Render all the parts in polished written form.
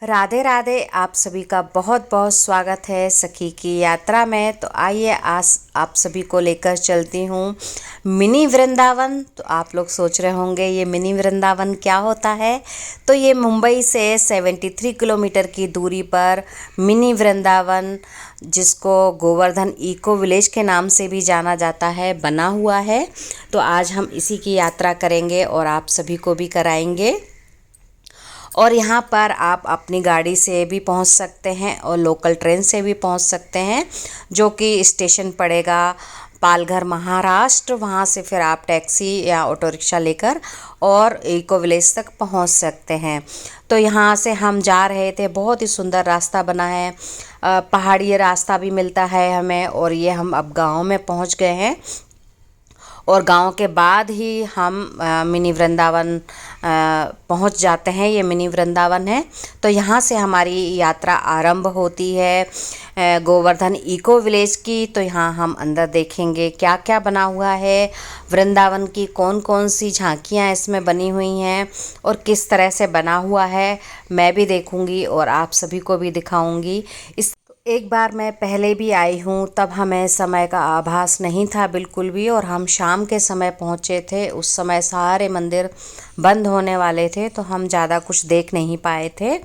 राधे राधे। आप सभी का बहुत बहुत स्वागत है सखी की यात्रा में। तो आइए आज आप सभी को लेकर चलती हूँ मिनी वृंदावन। तो आप लोग सोच रहे होंगे ये मिनी वृंदावन क्या होता है। तो ये मुंबई से 73 किलोमीटर की दूरी पर मिनी वृंदावन, जिसको गोवर्धन इको विलेज के नाम से भी जाना जाता है, बना हुआ है। तो आज हम इसी की यात्रा करेंगे और आप सभी को भी कराएंगे। और यहाँ पर आप अपनी गाड़ी से भी पहुँच सकते हैं और लोकल ट्रेन से भी पहुँच सकते हैं, जो कि स्टेशन पड़ेगा पालघर महाराष्ट्र। वहाँ से फिर आप टैक्सी या ऑटो रिक्शा लेकर और इको विलेज तक पहुँच सकते हैं। तो यहाँ से हम जा रहे थे, बहुत ही सुंदर रास्ता बना है, पहाड़ी रास्ता भी मिलता है हमें। और ये हम अब गांव में पहुँच गए हैं और गांव के बाद ही हम मिनी वृंदावन पहुंच जाते हैं। ये मिनी वृंदावन है। तो यहाँ से हमारी यात्रा आरंभ होती है गोवर्धन इको विलेज की। तो यहाँ हम अंदर देखेंगे क्या क्या बना हुआ है, वृंदावन की कौन कौन सी झांकियाँ इसमें बनी हुई हैं और किस तरह से बना हुआ है, मैं भी देखूँगी और आप सभी को भी दिखाऊँगी। इस एक बार मैं पहले भी आई हूँ, तब हमें समय का आभास नहीं था बिल्कुल भी, और हम शाम के समय पहुँचे थे। उस समय सारे मंदिर बंद होने वाले थे, तो हम ज़्यादा कुछ देख नहीं पाए थे।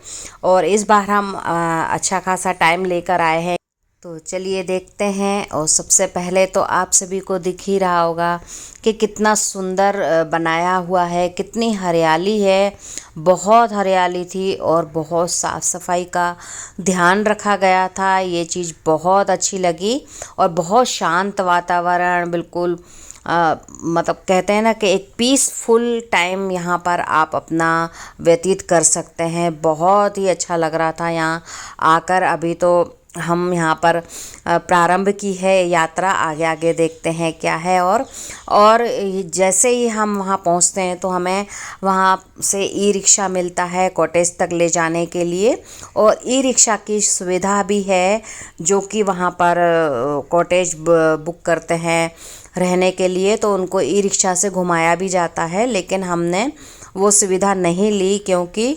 और इस बार हम अच्छा खासा टाइम लेकर आए हैं। तो चलिए देखते हैं। और सबसे पहले तो आप सभी को दिख ही रहा होगा कि कितना सुंदर बनाया हुआ है, कितनी हरियाली है। बहुत हरियाली थी और बहुत साफ़ सफाई का ध्यान रखा गया था। ये चीज़ बहुत अच्छी लगी। और बहुत शांत वातावरण, बिल्कुल मतलब कहते हैं ना कि एक पीसफुल टाइम यहाँ पर आप अपना व्यतीत कर सकते हैं। बहुत ही अच्छा लग रहा था यहाँ आकर। अभी तो हम यहाँ पर प्रारंभ की है यात्रा, आगे आगे देखते हैं क्या है। और जैसे ही हम वहाँ पहुँचते हैं तो हमें वहाँ से ई रिक्शा मिलता है कॉटेज तक ले जाने के लिए। और ई रिक्शा की सुविधा भी है, जो कि वहाँ पर कॉटेज बुक करते हैं रहने के लिए, तो उनको ई रिक्शा से घुमाया भी जाता है। लेकिन हमने वो सुविधा नहीं ली, क्योंकि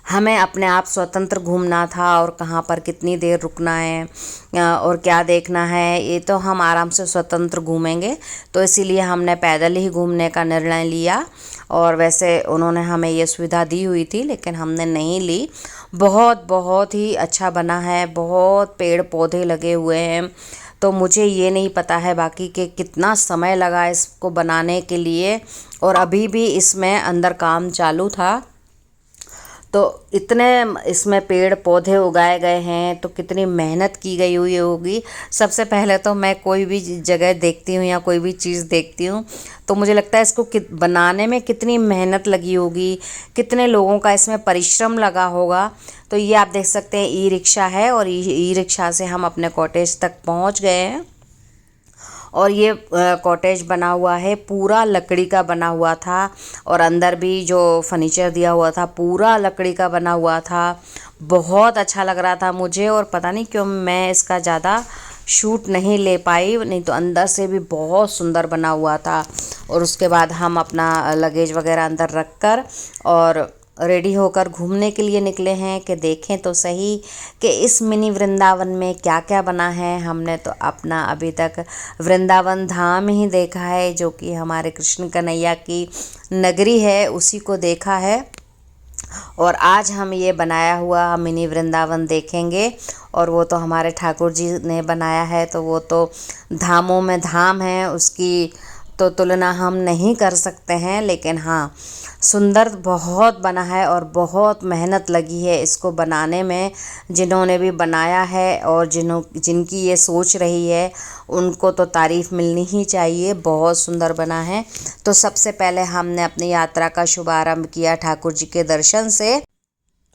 हमें अपने आप स्वतंत्र घूमना था और कहाँ पर कितनी देर रुकना है और क्या देखना है, ये तो हम आराम से स्वतंत्र घूमेंगे। तो इसीलिए हमने पैदल ही घूमने का निर्णय लिया। और वैसे उन्होंने हमें ये सुविधा दी हुई थी, लेकिन हमने नहीं ली। बहुत बहुत ही अच्छा बना है, बहुत पेड़ पौधे लगे हुए हैं। तो मुझे ये नहीं पता है बाकी कि कितना समय लगा इसको बनाने के लिए, और अभी भी इसमें अंदर काम चालू था। तो इतने इसमें पेड़ पौधे उगाए गए हैं, तो कितनी मेहनत की गई हुई होगी। सबसे पहले तो मैं कोई भी जगह देखती हूँ या कोई भी चीज़ देखती हूँ, तो मुझे लगता है इसको बनाने में कितनी मेहनत लगी होगी, कितने लोगों का इसमें परिश्रम लगा होगा। तो ये आप देख सकते हैं ई रिक्शा है, और ई रिक्शा से हम अपने कॉटेज तक पहुँच गए हैं। और ये कॉटेज बना हुआ है, पूरा लकड़ी का बना हुआ था। और अंदर भी जो फर्नीचर दिया हुआ था पूरा लकड़ी का बना हुआ था। बहुत अच्छा लग रहा था मुझे, और पता नहीं क्यों मैं इसका ज़्यादा शूट नहीं ले पाई, नहीं तो अंदर से भी बहुत सुंदर बना हुआ था। और उसके बाद हम अपना लगेज वगैरह अंदर रख कर और रेडी होकर घूमने के लिए निकले हैं कि देखें तो सही कि इस मिनी वृंदावन में क्या क्या बना है। हमने तो अपना अभी तक वृंदावन धाम ही देखा है, जो कि हमारे कृष्ण कन्हैया की नगरी है, उसी को देखा है। और आज हम ये बनाया हुआ मिनी वृंदावन देखेंगे। और वो तो हमारे ठाकुर जी ने बनाया है, तो वो तो धामों में धाम है, उसकी तो तुलना हम नहीं कर सकते हैं। लेकिन हाँ, सुंदर बहुत बना है और बहुत मेहनत लगी है इसको बनाने में। जिन्होंने भी बनाया है और जिनकी ये सोच रही है, उनको तो तारीफ़ मिलनी ही चाहिए। बहुत सुंदर बना है। तो सबसे पहले हमने अपनी यात्रा का शुभारंभ किया ठाकुर जी के दर्शन से।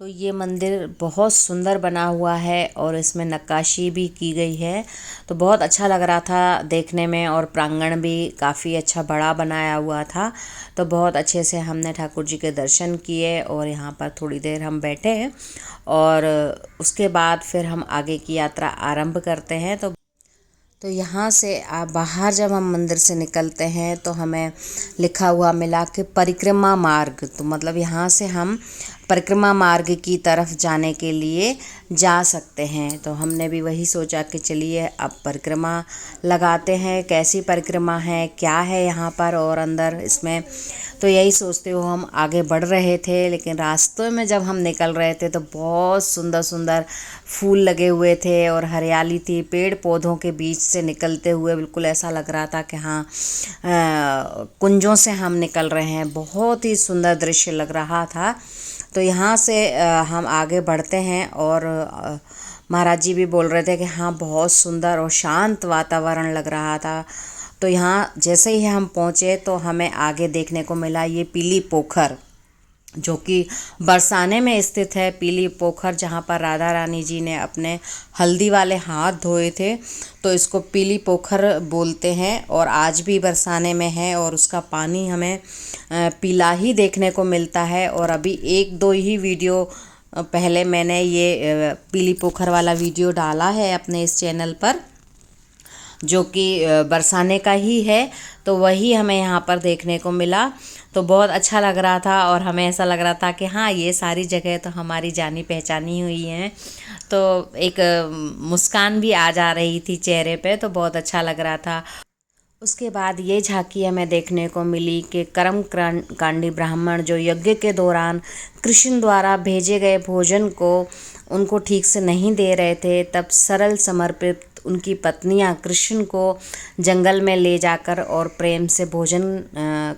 तो ये मंदिर बहुत सुंदर बना हुआ है और इसमें नक्काशी भी की गई है, तो बहुत अच्छा लग रहा था देखने में। और प्रांगण भी काफ़ी अच्छा बड़ा बनाया हुआ था। तो बहुत अच्छे से हमने ठाकुर जी के दर्शन किए और यहाँ पर थोड़ी देर हम बैठे, और उसके बाद फिर हम आगे की यात्रा आरंभ करते हैं। तो यहाँ से आप बाहर जब हम मंदिर से निकलते हैं तो हमें लिखा हुआ मिला कि परिक्रमा मार्ग। तो मतलब यहाँ से हम परिक्रमा मार्ग की तरफ जाने के लिए जा सकते हैं। तो हमने भी वही सोचा कि चलिए अब परिक्रमा लगाते हैं, कैसी परिक्रमा है, क्या है यहाँ पर और अंदर इसमें। तो यही सोचते हुए हम आगे बढ़ रहे थे, लेकिन रास्ते में जब हम निकल रहे थे तो बहुत सुंदर सुंदर फूल लगे हुए थे और हरियाली थी। पेड़ पौधों के बीच से निकलते हुए बिल्कुल ऐसा लग रहा था कि हाँ कुंजों से हम निकल रहे हैं। बहुत ही सुंदर दृश्य लग रहा था। तो यहाँ से हम आगे बढ़ते हैं और महाराज जी भी बोल रहे थे कि हाँ बहुत सुंदर और शांत वातावरण लग रहा था। तो यहाँ जैसे ही हम पहुँचे तो हमें आगे देखने को मिला ये पीली पोखर, जो कि बरसाने में स्थित है। पीली पोखर जहाँ पर राधा रानी जी ने अपने हल्दी वाले हाथ धोए थे, तो इसको पीली पोखर बोलते हैं और आज भी बरसाने में है और उसका पानी हमें पीला ही देखने को मिलता है। और अभी एक दो ही वीडियो पहले मैंने ये पीली पोखर वाला वीडियो डाला है अपने इस चैनल पर, जो कि बरसाने का ही है। तो वही हमें यहाँ पर देखने को मिला, तो बहुत अच्छा लग रहा था और हमें ऐसा लग रहा था कि हाँ ये सारी जगह तो हमारी जानी पहचानी हुई हैं। तो एक मुस्कान भी आ जा रही थी चेहरे पे, तो बहुत अच्छा लग रहा था। उसके बाद ये झांकी हमें देखने को मिली कि कर्म कांडी ब्राह्मण जो यज्ञ के दौरान कृष्ण द्वारा भेजे गए भोजन को उनको ठीक से नहीं दे रहे थे, तब सरल समर्पित उनकी पत्नियां कृष्ण को जंगल में ले जाकर और प्रेम से भोजन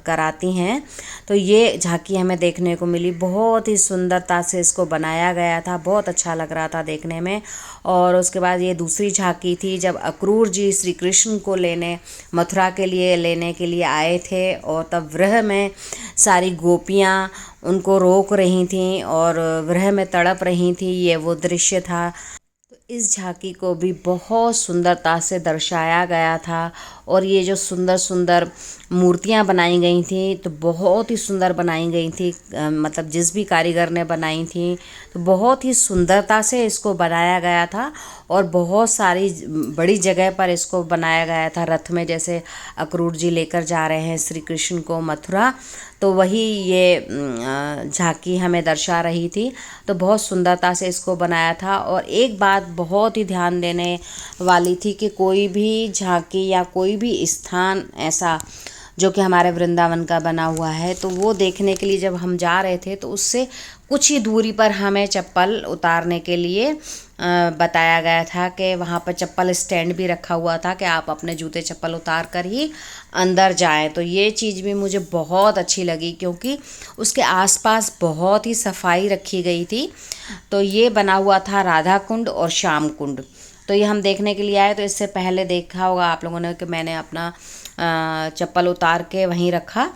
कराती हैं। तो ये झांकी हमें देखने को मिली। बहुत ही सुंदरता से इसको बनाया गया था, बहुत अच्छा लग रहा था देखने में। और उसके बाद ये दूसरी झांकी थी जब अक्रूर जी श्री कृष्ण को लेने मथुरा के लिए लेने के लिए आए थे, और तब वृह में सारी गोपियाँ उनको रोक रही थीं और वृह में तड़प रही थी। ये वो दृश्य था। तो इस झांकी को भी बहुत सुंदरता से दर्शाया गया था। और ये जो सुंदर सुंदर मूर्तियाँ बनाई गई थी तो बहुत ही सुंदर बनाई गई थी, मतलब जिस भी कारीगर ने बनाई थी तो बहुत ही सुंदरता से इसको बनाया गया था। और बहुत सारी बड़ी जगह पर इसको बनाया गया था, रथ में जैसे अक्रूर जी लेकर जा रहे हैं श्री कृष्ण को मथुरा, तो वही ये झांकी हमें दर्शा रही थी। तो बहुत सुंदरता से इसको बनाया था। और एक बात बहुत ही ध्यान देने वाली थी कि कोई भी झांकी या कोई भी स्थान ऐसा जो कि हमारे वृंदावन का बना हुआ है, तो वो देखने के लिए जब हम जा रहे थे तो उससे कुछ ही दूरी पर हमें चप्पल उतारने के लिए बताया गया था कि वहाँ पर चप्पल स्टैंड भी रखा हुआ था कि आप अपने जूते चप्पल उतार कर ही अंदर जाएं। तो ये चीज़ भी मुझे बहुत अच्छी लगी, क्योंकि उसके आसपास बहुत ही सफाई रखी गई थी। तो ये बना हुआ था राधा कुंड और श्याम कुंड। तो ये हम देखने के लिए आए। तो इससे पहले देखा होगा आप लोगों ने कि मैंने अपना चप्पल उतार के वहीं रखा।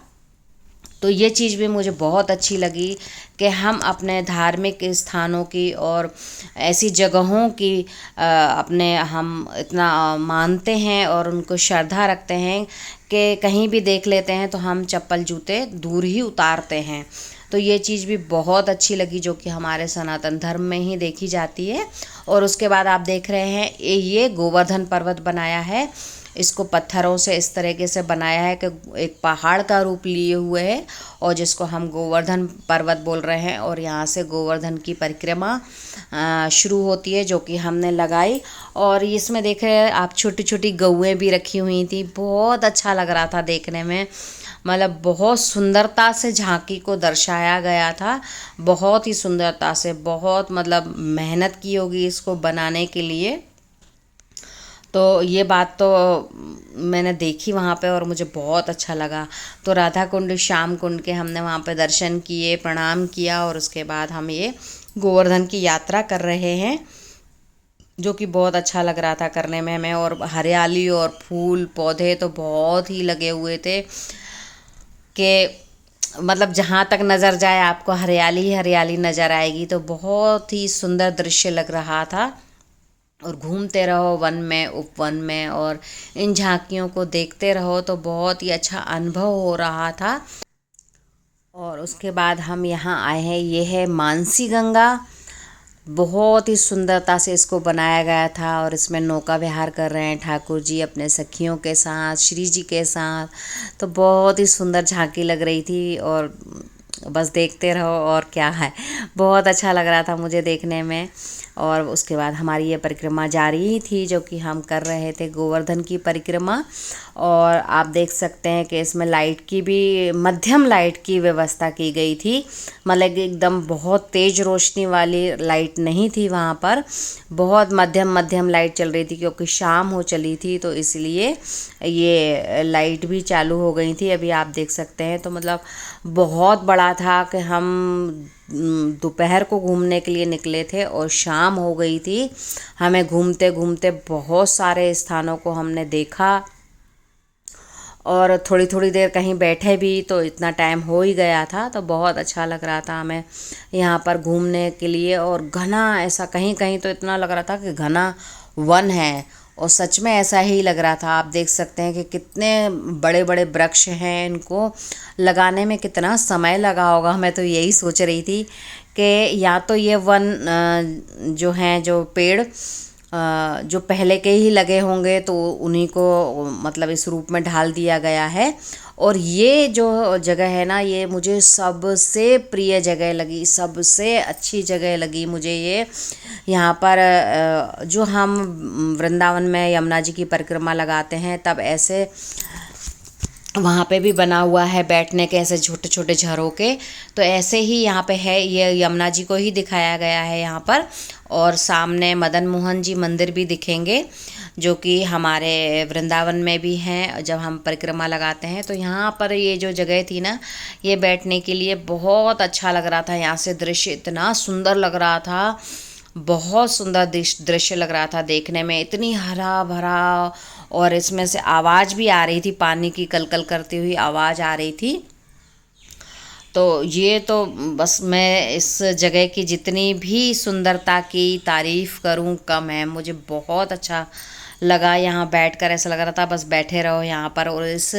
तो ये चीज़ भी मुझे बहुत अच्छी लगी कि हम अपने धार्मिक स्थानों की और ऐसी जगहों की अपने हम इतना मानते हैं और उनको श्रद्धा रखते हैं कि कहीं भी देख लेते हैं तो हम चप्पल जूते दूर ही उतारते हैं। तो ये चीज़ भी बहुत अच्छी लगी, जो कि हमारे सनातन धर्म में ही देखी जाती है। और उसके बाद आप देख रहे हैं ये गोवर्धन पर्वत बनाया है। इसको पत्थरों से इस तरीके से बनाया है कि एक पहाड़ का रूप लिए हुए है, और जिसको हम गोवर्धन पर्वत बोल रहे हैं। और यहाँ से गोवर्धन की परिक्रमा शुरू होती है, जो कि हमने लगाई। और इसमें देख रहे हैं आप छोटी छोटी गौएँ भी रखी हुई थी। बहुत अच्छा लग रहा था देखने में, मतलब बहुत सुंदरता से झांकी को दर्शाया गया था। बहुत ही सुंदरता से, बहुत मतलब मेहनत की होगी इसको बनाने के लिए। तो ये बात तो मैंने देखी वहाँ पे और मुझे बहुत अच्छा लगा। तो राधा कुंड श्याम कुंड के हमने वहाँ पे दर्शन किए, प्रणाम किया, और उसके बाद हम ये गोवर्धन की यात्रा कर रहे हैं, जो कि बहुत अच्छा लग रहा था करने में हमें। और हरियाली और फूल पौधे तो बहुत ही लगे हुए थे कि मतलब जहाँ तक नज़र जाए आपको हरियाली ही हरियाली नज़र आएगी। तो बहुत ही सुंदर दृश्य लग रहा था। और घूमते रहो वन में उपवन में और इन झांकियों को देखते रहो, तो बहुत ही अच्छा अनुभव हो रहा था। और उसके बाद हम यहाँ आए हैं, ये है मानसी गंगा। बहुत ही सुंदरता से इसको बनाया गया था और इसमें नौका विहार कर रहे हैं ठाकुर जी अपने सखियों के साथ, श्री जी के साथ। तो बहुत ही सुंदर झांकी लग रही थी। और बस देखते रहो और क्या है। बहुत अच्छा लग रहा था मुझे देखने में। और उसके बाद हमारी ये परिक्रमा जारी ही थी, जो कि हम कर रहे थे गोवर्धन की परिक्रमा। और आप देख सकते हैं कि इसमें लाइट की भी, मध्यम लाइट की व्यवस्था की गई थी। मतलब कि एकदम बहुत तेज़ रोशनी वाली लाइट नहीं थी वहाँ पर, बहुत मध्यम मध्यम लाइट चल रही थी, क्योंकि शाम हो चली थी तो इसलिए ये लाइट भी चालू हो गई थी। अभी आप देख सकते हैं, तो मतलब बहुत बड़ा था कि हम दोपहर को घूमने के लिए निकले थे और शाम हो गई थी। हमें घूमते घूमते बहुत सारे स्थानों को हमने देखा, और थोड़ी थोड़ी देर कहीं बैठे भी तो इतना टाइम हो ही गया था। तो बहुत अच्छा लग रहा था हमें यहाँ पर घूमने के लिए। और घना ऐसा, कहीं कहीं तो इतना लग रहा था कि घना वन है, और सच में ऐसा ही लग रहा था। आप देख सकते हैं कि कितने बड़े बड़े वृक्ष हैं, इनको लगाने में कितना समय लगा होगा। मैं तो यही सोच रही थी कि या तो ये वन जो हैं, जो पेड़ जो पहले के ही लगे होंगे, तो उन्हीं को मतलब इस रूप में ढाल दिया गया है। और ये जो जगह है ना, ये मुझे सबसे प्रिय जगह लगी, सबसे अच्छी जगह लगी मुझे ये। यहाँ पर जो हम वृंदावन में यमुना जी की परिक्रमा लगाते हैं, तब ऐसे वहाँ पे भी बना हुआ है बैठने के, ऐसे छोटे छोटे झरोके। तो ऐसे ही यहाँ पे है, ये यमुना जी को ही दिखाया गया है यहाँ पर। और सामने मदन मोहन जी मंदिर भी दिखेंगे, जो कि हमारे वृंदावन में भी हैं। जब हम परिक्रमा लगाते हैं तो यहाँ पर ये जो जगह थी ना, ये बैठने के लिए बहुत अच्छा लग रहा था। यहाँ से दृश्य इतना सुंदर लग रहा था, बहुत सुंदर दृश्य लग रहा था देखने में, इतनी हरा भरा। और इसमें से आवाज़ भी आ रही थी, पानी की कलकल करती हुई आवाज़ आ रही थी। तो ये तो बस मैं इस जगह की जितनी भी सुंदरता की तारीफ़ करूं कम है। मुझे बहुत अच्छा लगा यहाँ बैठकर, ऐसा लग रहा था बस बैठे रहो यहाँ पर और इस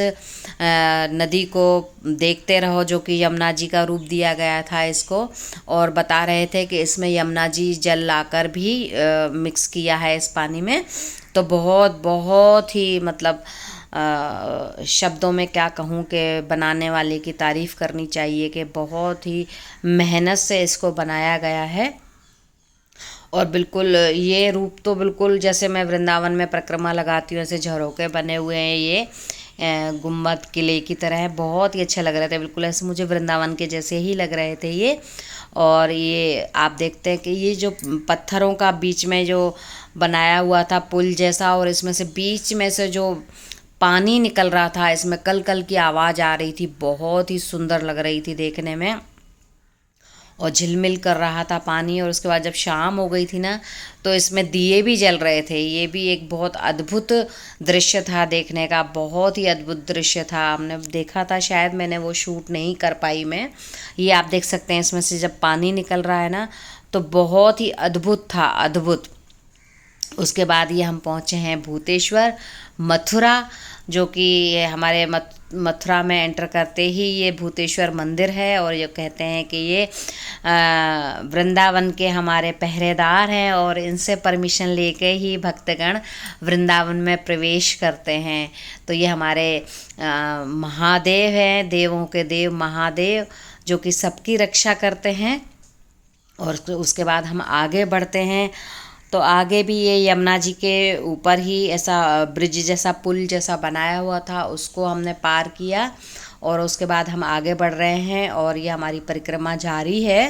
नदी को देखते रहो, जो कि यमुना जी का रूप दिया गया था इसको। और बता रहे थे कि इसमें यमुना जी जल लाकर भी मिक्स किया है इस पानी में। तो बहुत बहुत ही मतलब शब्दों में क्या कहूँ कि बनाने वाले की तारीफ़ करनी चाहिए, कि बहुत ही मेहनत से इसको बनाया गया है। और बिल्कुल ये रूप तो बिल्कुल जैसे मैं वृंदावन में परिक्रमा लगाती हूँ, ऐसे झरोके बने हुए हैं ये गुम्बद किले की तरह है। बहुत ही अच्छे लग रहे थे, बिल्कुल ऐसे मुझे वृंदावन के जैसे ही लग रहे थे ये। और ये आप देखते हैं कि ये जो पत्थरों का बीच में जो बनाया हुआ था पुल जैसा, और इसमें से बीच में से जो पानी निकल रहा था, इसमें कल कल की आवाज़ आ रही थी, बहुत ही सुंदर लग रही थी देखने में, और झिलमिल कर रहा था पानी। और उसके बाद जब शाम हो गई थी ना, तो इसमें दिए भी जल रहे थे। ये भी एक बहुत अद्भुत दृश्य था देखने का, बहुत ही अद्भुत दृश्य था। हमने देखा था, शायद मैंने वो शूट नहीं कर पाई मैं। ये आप देख सकते हैं, इसमें से जब पानी निकल रहा है ना, तो बहुत ही अद्भुत था, अद्भुत। उसके बाद ये हम पहुँचे हैं भूतेश्वर, मथुरा, जो कि हमारे मथुरा में एंटर करते ही ये भूतेश्वर मंदिर है। और ये कहते हैं कि ये वृंदावन के हमारे पहरेदार हैं, और इनसे परमिशन लेके ही भक्तगण वृंदावन में प्रवेश करते हैं। तो ये हमारे महादेव हैं, देवों के देव महादेव, जो कि सबकी रक्षा करते हैं। और उसके बाद हम आगे बढ़ते हैं, तो आगे भी ये यमुना जी के ऊपर ही ऐसा ब्रिज जैसा, पुल जैसा बनाया हुआ था, उसको हमने पार किया। और उसके बाद हम आगे बढ़ रहे हैं, और ये हमारी परिक्रमा जारी है।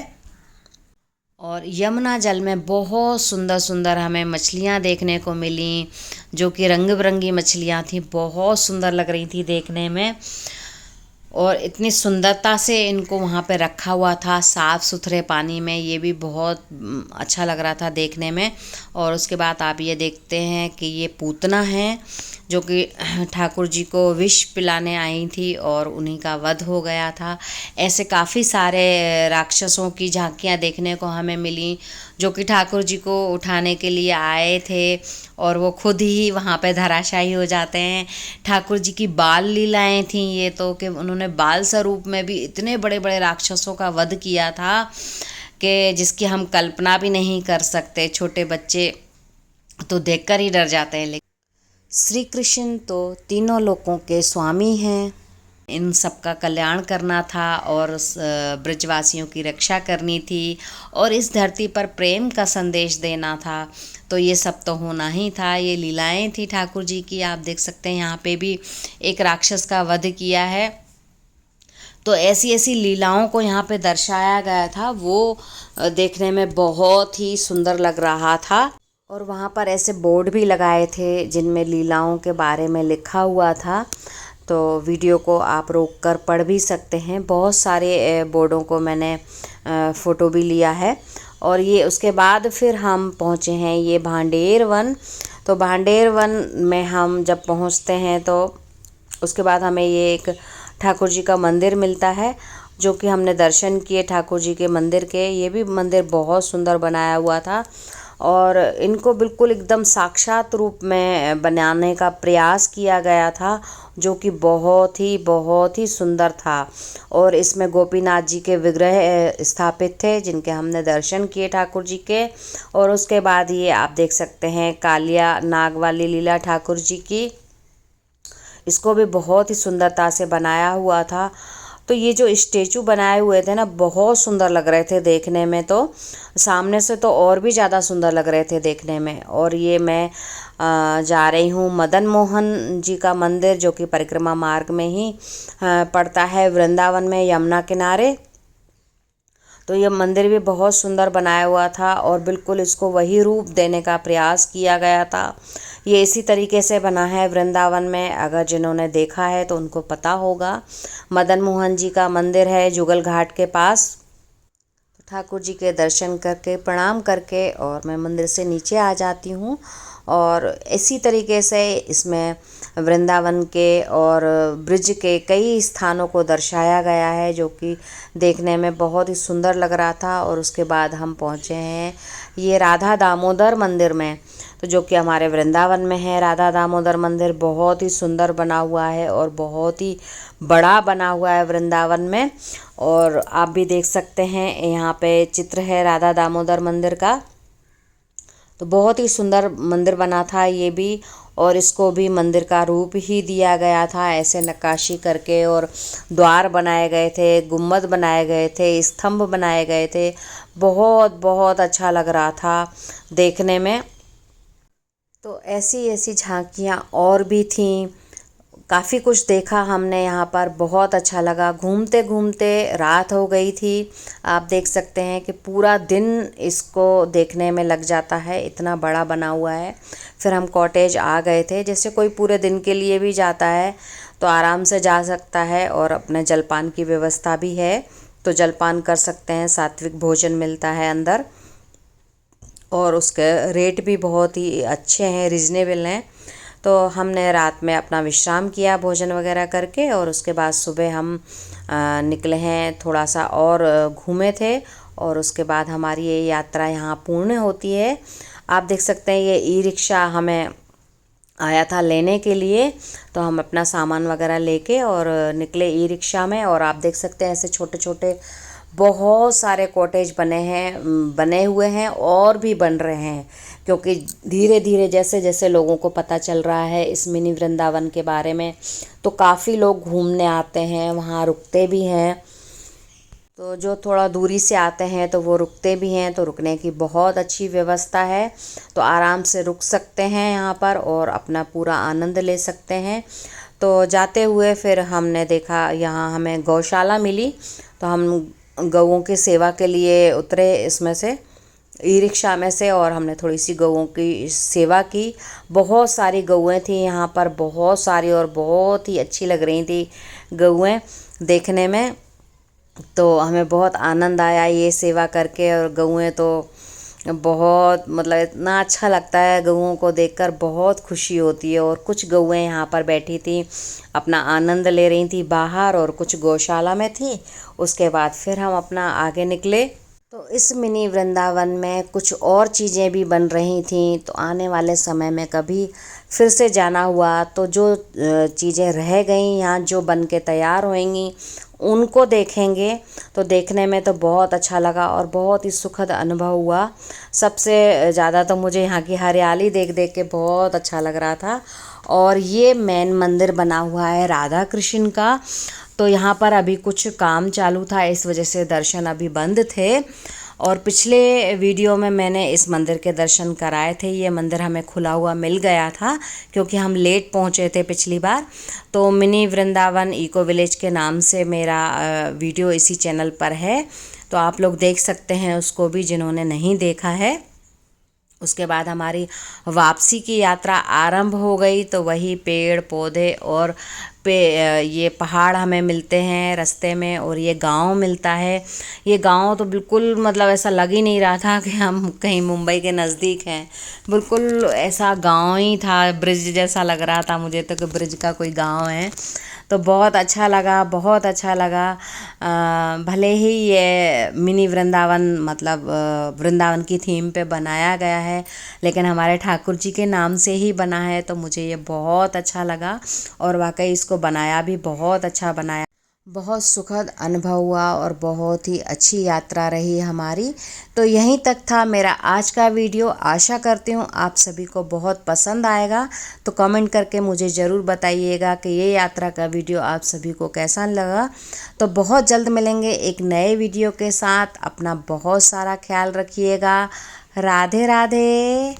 और यमुना जल में बहुत सुंदर सुंदर हमें मछलियाँ देखने को मिली, जो कि रंग बिरंगी मछलियाँ थी, बहुत सुंदर लग रही थी देखने में। और इतनी सुंदरता से इनको वहाँ पे रखा हुआ था, साफ़ सुथरे पानी में, ये भी बहुत अच्छा लग रहा था देखने में। और उसके बाद आप ये देखते हैं कि ये पूतना है, जो कि ठाकुर जी को विष पिलाने आई थी और उन्हीं का वध हो गया था। ऐसे काफ़ी सारे राक्षसों की झांकियाँ देखने को हमें मिली, जो कि ठाकुर जी को उठाने के लिए आए थे, और वो खुद ही वहाँ पे धराशायी हो जाते हैं। ठाकुर जी की बाल लीलाएं थीं ये तो, कि उन्होंने बाल स्वरूप में भी इतने बड़े बड़े राक्षसों का वध किया था कि जिसकी हम कल्पना भी नहीं कर सकते। छोटे बच्चे तो देखकर ही डर जाते हैं। लेकिन श्री कृष्ण तो तीनों लोकों के स्वामी हैं, इन सबका कल्याण करना था और ब्रजवासियों की रक्षा करनी थी और इस धरती पर प्रेम का संदेश देना था। तो ये सब तो होना ही था। ये लीलाएं थी ठाकुर जी की। आप देख सकते हैं यहाँ पे भी एक राक्षस का वध किया है। तो ऐसी ऐसी लीलाओं को यहाँ पे दर्शाया गया था, वो देखने में बहुत ही सुंदर लग रहा था। और वहाँ पर ऐसे बोर्ड भी लगाए थे जिनमें लीलाओं के बारे में लिखा हुआ था। तो वीडियो को आप रोक कर पढ़ भी सकते हैं। बहुत सारे बोर्डों को मैंने फ़ोटो भी लिया है। और ये उसके बाद फिर हम पहुँचे हैं ये भांडेर वन। तो भांडेर वन में हम जब पहुँचते हैं तो उसके बाद हमें ये एक ठाकुर जी का मंदिर मिलता है, जो कि हमने दर्शन किए ठाकुर जी के मंदिर के। ये भी मंदिर बहुत सुंदर बनाया हुआ था और इनको बिल्कुल एकदम साक्षात रूप में बनाने का प्रयास किया गया था, जो कि बहुत ही सुंदर था। और इसमें गोपीनाथ जी के विग्रह स्थापित थे, जिनके हमने दर्शन किए ठाकुर जी के। और उसके बाद ये आप देख सकते हैं कालिया नाग वाली लीला ठाकुर जी की, इसको भी बहुत ही सुंदरता से बनाया हुआ था। तो ये जो स्टेचू बनाए हुए थे ना, बहुत सुंदर लग रहे थे देखने में। तो सामने से तो और भी ज़्यादा सुंदर लग रहे थे देखने में। और ये मैं जा रही हूँ मदन मोहन जी का मंदिर, जो कि परिक्रमा मार्ग में ही पड़ता है वृंदावन में, यमुना किनारे। तो ये मंदिर भी बहुत सुंदर बनाया हुआ था और बिल्कुल इसको वही रूप देने का प्रयास किया गया था। ये इसी तरीके से बना है वृंदावन में। अगर जिन्होंने देखा है तो उनको पता होगा। मदन मोहन जी का मंदिर है जुगल घाट के पास। ठाकुर जी के दर्शन करके प्रणाम करके और मैं मंदिर से नीचे आ जाती हूँ। और इसी तरीके से इसमें वृंदावन के और ब्रिज के कई स्थानों को दर्शाया गया है, जो कि देखने में बहुत ही सुंदर लग रहा था। और उसके बाद हम पहुँचे हैं ये राधा दामोदर मंदिर में, तो जो कि हमारे वृंदावन में है। राधा दामोदर मंदिर बहुत ही सुंदर बना हुआ है और बहुत ही बड़ा बना हुआ है वृंदावन में। और आप भी देख सकते हैं यहाँ पे चित्र है राधा दामोदर मंदिर का। तो बहुत ही सुंदर मंदिर बना था ये भी। और इसको भी मंदिर का रूप ही दिया गया था, ऐसे नक्काशी करके। और द्वार बनाए गए थे, गुम्बद बनाए गए थे, स्तंभ बनाए गए थे। बहुत अच्छा लग रहा था देखने में। तो ऐसी ऐसी झांकियाँ और भी थीं। काफ़ी कुछ देखा हमने यहाँ पर, बहुत अच्छा लगा। घूमते घूमते रात हो गई थी। आप देख सकते हैं कि पूरा दिन इसको देखने में लग जाता है, इतना बड़ा बना हुआ है। फिर हम कॉटेज आ गए थे। जैसे कोई पूरे दिन के लिए भी जाता है तो आराम से जा सकता है। और अपने जलपान की व्यवस्था भी है, तो जलपान कर सकते हैं। सात्विक भोजन मिलता है अंदर और उसके रेट भी बहुत ही अच्छे हैं, रिजनेबल हैं। तो हमने रात में अपना विश्राम किया भोजन वगैरह करके। और उसके बाद सुबह हम निकले हैं, थोड़ा सा और घूमे थे। और उसके बाद हमारी ये यात्रा यहाँ पूर्ण होती है। आप देख सकते हैं ये ई रिक्शा हमें आया था लेने के लिए। तो हम अपना सामान वगैरह लेके और निकले ई रिक्शा में। और आप देख सकते हैं ऐसे छोटे छोटे बहुत सारे कॉटेज बने हुए हैं और भी बन रहे हैं, क्योंकि धीरे धीरे जैसे जैसे लोगों को पता चल रहा है इस मिनी वृंदावन के बारे में, तो काफ़ी लोग घूमने आते हैं, वहाँ रुकते भी हैं। तो जो थोड़ा दूरी से आते हैं तो वो रुकते भी हैं। तो रुकने की बहुत अच्छी व्यवस्था है, तो आराम से रुक सकते हैं यहाँ पर और अपना पूरा आनंद ले सकते हैं। तो जाते हुए फिर हमने देखा यहाँ हमें गौशाला मिली। तो हम गऊओं की सेवा के लिए उतरे इसमें से, ई रिक्शा में से। और हमने थोड़ी सी गऊओं की सेवा की। बहुत सारी गऊएँ थी यहाँ पर, बहुत सारी, और बहुत ही अच्छी लग रही थी गऊएँ देखने में। तो हमें बहुत आनंद आया ये सेवा करके। और गऊएँ तो बहुत, मतलब इतना अच्छा लगता है गऊओं को देखकर, बहुत खुशी होती है। और कुछ गऊएँ यहाँ पर बैठी थी, अपना आनंद ले रही थी बाहर, और कुछ गौशाला में थी। उसके बाद फिर हम अपना आगे निकले। तो तो इस मिनी वृंदावन में कुछ और चीज़ें भी बन रही थीं, तो आने वाले समय में कभी फिर से जाना हुआ तो जो चीज़ें रह गई यहाँ जो बन के तैयार होंगी उनको देखेंगे। तो देखने में तो बहुत अच्छा लगा और बहुत ही सुखद अनुभव हुआ। सबसे ज़्यादा तो मुझे यहाँ की हरियाली देख देख के बहुत अच्छा लग रहा था। और ये मेन मंदिर बना हुआ है राधा कृष्ण का। तो यहाँ पर अभी कुछ काम चालू था, इस वजह से दर्शन अभी बंद थे। और पिछले वीडियो में मैंने इस मंदिर के दर्शन कराए थे। ये मंदिर हमें खुला हुआ मिल गया था क्योंकि हम लेट पहुँचे थे पिछली बार। तो मिनी वृंदावन इको विलेज के नाम से मेरा वीडियो इसी चैनल पर है, तो आप लोग देख सकते हैं उसको भी जिन्होंने नहीं देखा है। उसके बाद हमारी वापसी की यात्रा आरंभ हो गई। तो वही पेड़ पौधे और ये पहाड़ हमें मिलते हैं रास्ते में, और ये गांव मिलता है। ये गांव तो बिल्कुल मतलब ऐसा लग ही नहीं रहा था कि हम कहीं मुंबई के नज़दीक हैं। बिल्कुल ऐसा गांव ही था, ब्रिज जैसा लग रहा था मुझे तो कि ब्रिज का कोई गांव है। तो बहुत अच्छा लगा, बहुत अच्छा लगा। भले ही ये मिनी वृंदावन मतलब वृंदावन की थीम पे बनाया गया है, लेकिन हमारे ठाकुर जी के नाम से ही बना है, तो मुझे ये बहुत अच्छा लगा। और वाकई इसको बनाया भी बहुत अच्छा बनाया। बहुत सुखद अनुभव हुआ और बहुत ही अच्छी यात्रा रही हमारी। तो यहीं तक था मेरा आज का वीडियो। आशा करती हूँ आप सभी को बहुत पसंद आएगा। तो कमेंट करके मुझे ज़रूर बताइएगा कि ये यात्रा का वीडियो आप सभी को कैसा लगा। तो बहुत जल्द मिलेंगे एक नए वीडियो के साथ। अपना बहुत सारा ख्याल रखिएगा। राधे राधे।